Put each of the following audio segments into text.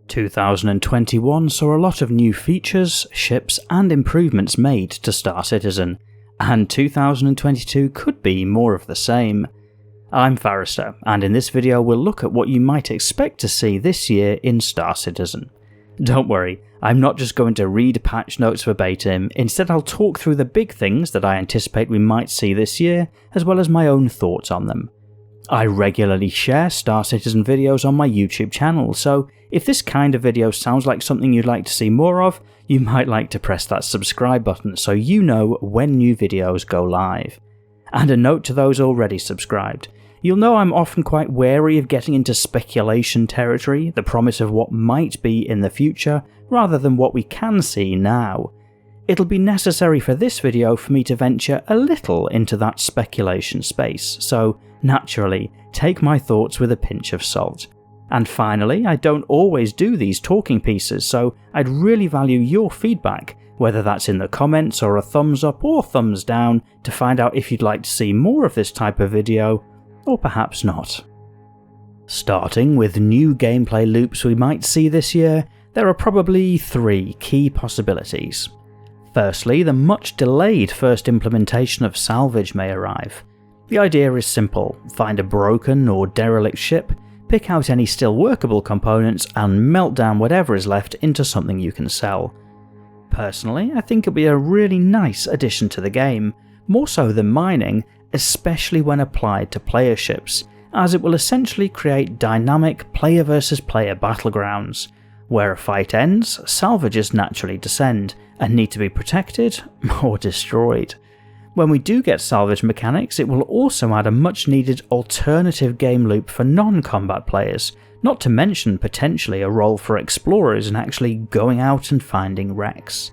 2021 saw a lot of new features, ships and improvements made to Star Citizen, and 2022 could be more of the same. I'm Forrester, and in this video we'll look at what you might expect to see this year in Star Citizen. Don't worry, I'm not just going to read patch notes verbatim, instead I'll talk through the big things that I anticipate we might see this year, as well as my own thoughts on them. I regularly share Star Citizen videos on my YouTube channel, so if this kind of video sounds like something you'd like to see more of, you might like to press that subscribe button so you know when new videos go live. And a note to those already subscribed. You'll know I'm often quite wary of getting into speculation territory, the promise of what might be in the future, rather than what we can see now. It'll be necessary for this video for me to venture a little into that speculation space, so naturally, take my thoughts with a pinch of salt. And finally, I don't always do these talking pieces, so I'd really value your feedback, whether that's in the comments or a thumbs up or thumbs down, to find out if you'd like to see more of this type of video, or perhaps not. Starting with new gameplay loops we might see this year, there are probably three key possibilities. Firstly, the much delayed first implementation of salvage may arrive. The idea is simple: find a broken or derelict ship, pick out any still workable components and melt down whatever is left into something you can sell. Personally, I think it'll be a really nice addition to the game, more so than mining, especially when applied to player ships, as it will essentially create dynamic player versus player battlegrounds. Where a fight ends, salvages naturally descend, and need to be protected or destroyed. When we do get salvage mechanics, it will also add a much needed alternative game loop for non-combat players, not to mention potentially a role for explorers in actually going out and finding wrecks.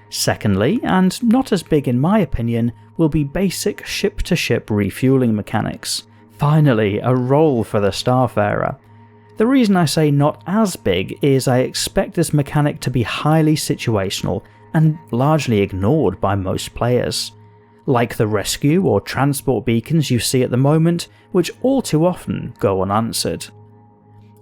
Secondly, and not as big in my opinion, will be basic ship-to-ship refueling mechanics. Finally, a role for the Starfarer. The reason I say not as big is I expect this mechanic to be highly situational and largely ignored by most players. Like the rescue or transport beacons you see at the moment, which all too often go unanswered.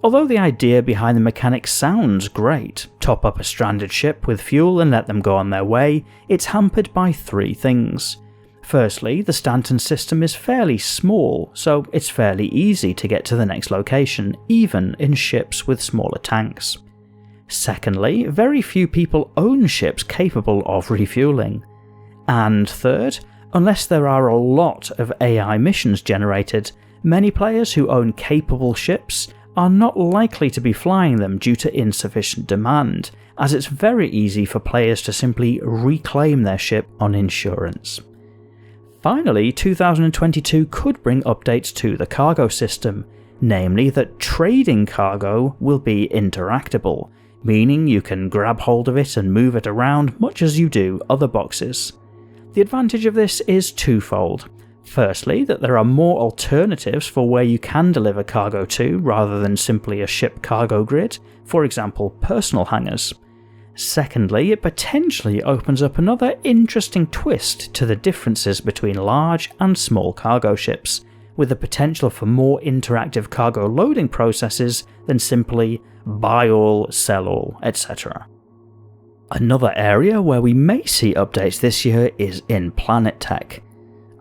Although the idea behind the mechanic sounds great, top up a stranded ship with fuel and let them go on their way, it's hampered by three things. Firstly, the Stanton system is fairly small, so it's fairly easy to get to the next location, even in ships with smaller tanks. Secondly, very few people own ships capable of refueling. And third, unless there are a lot of AI missions generated, many players who own capable ships are not likely to be flying them due to insufficient demand, as it's very easy for players to simply reclaim their ship on insurance. Finally, 2022 could bring updates to the cargo system, namely that trading cargo will be interactable, meaning you can grab hold of it and move it around much as you do other boxes. The advantage of this is twofold. Firstly, that there are more alternatives for where you can deliver cargo to rather than simply a ship cargo grid, for example personal hangars. Secondly, it potentially opens up another interesting twist to the differences between large and small cargo ships, with the potential for more interactive cargo loading processes than simply buy all, sell all, etc. Another area where we may see updates this year is in planet tech.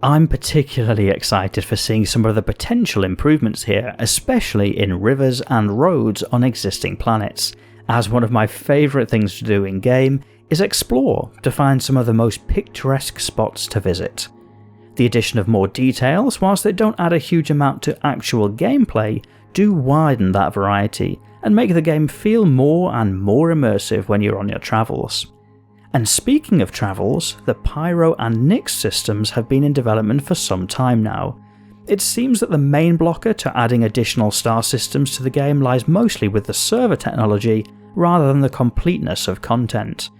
I'm particularly excited for seeing some of the potential improvements here, especially in rivers and roads on existing planets, as one of my favourite things to do in-game is explore to find some of the most picturesque spots to visit. The addition of more details, whilst they don't add a huge amount to actual gameplay, do widen that variety and make the game feel more and more immersive when you're on your travels. And speaking of travels, the Pyro and Nyx systems have been in development for some time now. It seems that the main blocker to adding additional star systems to the game lies mostly with the server technology rather than the completeness of content.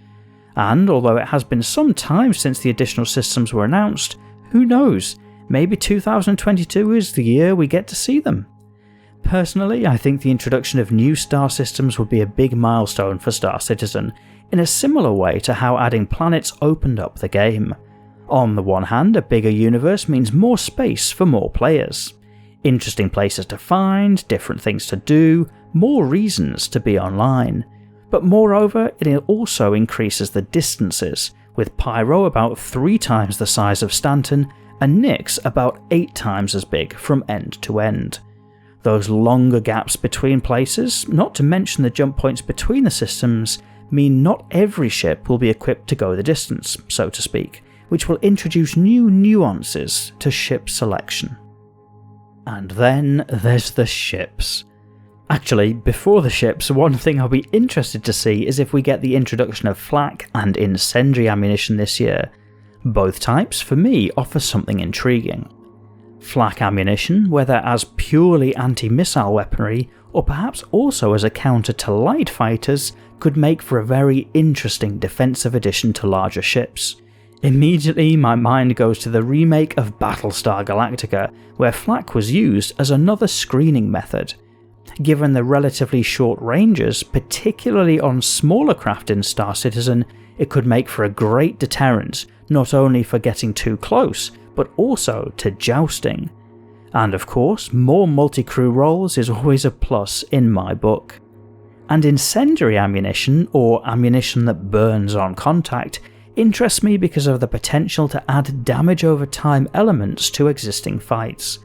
And although it has been some time since the additional systems were announced, who knows, maybe 2022 is the year we get to see them. Personally, I think the introduction of new star systems would be a big milestone for Star Citizen, in a similar way to how adding planets opened up the game. On the one hand, a bigger universe means more space for more players. Interesting places to find, different things to do, more reasons to be online. But moreover, it also increases the distances, with Pyro about 3 times the size of Stanton and Nyx about 8 times as big from end to end. Those longer gaps between places, not to mention the jump points between the systems, mean not every ship will be equipped to go the distance, so to speak, which will introduce new nuances to ship selection. And then there's the ships. Actually, before the ships, one thing I'll be interested to see is if we get the introduction of flak and incendiary ammunition this year. Both types, for me, offer something intriguing. Flak ammunition, whether as purely anti-missile weaponry or perhaps also as a counter to light fighters, could make for a very interesting defensive addition to larger ships. Immediately my mind goes to the remake of Battlestar Galactica, where flak was used as another screening method. Given the relatively short ranges, particularly on smaller craft in Star Citizen, it could make for a great deterrent, not only for getting too close, but also to jousting. And of course, more multi-crew roles is always a plus in my book. And incendiary ammunition, or ammunition that burns on contact, interests me because of the potential to add damage over time elements to existing fights.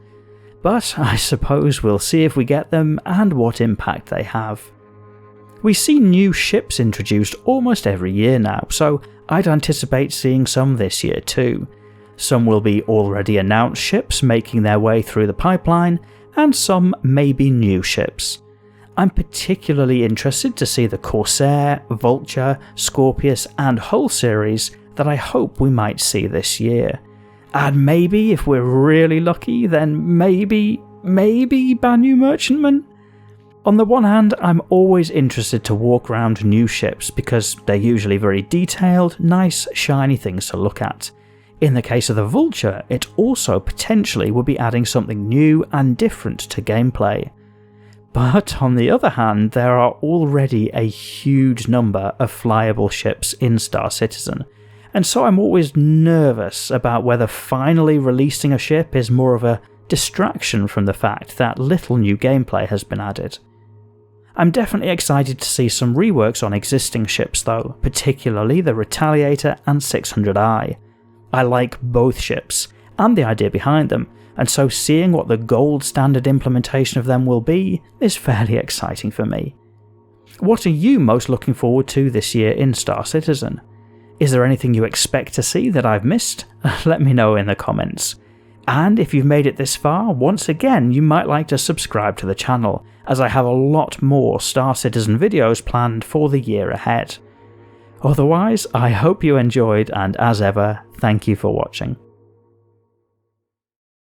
But I suppose we'll see if we get them and what impact they have. We see new ships introduced almost every year now, so I'd anticipate seeing some this year too. Some will be already announced ships making their way through the pipeline, and some may be new ships. I'm particularly interested to see the Corsair, Vulture, Scorpius and Hull series that I hope we might see this year. And maybe, if we're really lucky, then maybe Banu Merchantman? On the one hand, I'm always interested to walk around new ships because they're usually very detailed, nice, shiny things to look at. In the case of the Vulture, it also potentially would be adding something new and different to gameplay. But on the other hand, there are already a huge number of flyable ships in Star Citizen, and so I'm always nervous about whether finally releasing a ship is more of a distraction from the fact that little new gameplay has been added. I'm definitely excited to see some reworks on existing ships though, particularly the Retaliator and 600i. I like both ships, and the idea behind them, and so seeing what the gold standard implementation of them will be is fairly exciting for me. What are you most looking forward to this year in Star Citizen? Is there anything you expect to see that I've missed? Let me know in the comments. And if you've made it this far, once again you might like to subscribe to the channel, as I have a lot more Star Citizen videos planned for the year ahead. Otherwise, I hope you enjoyed, and as ever, thank you for watching.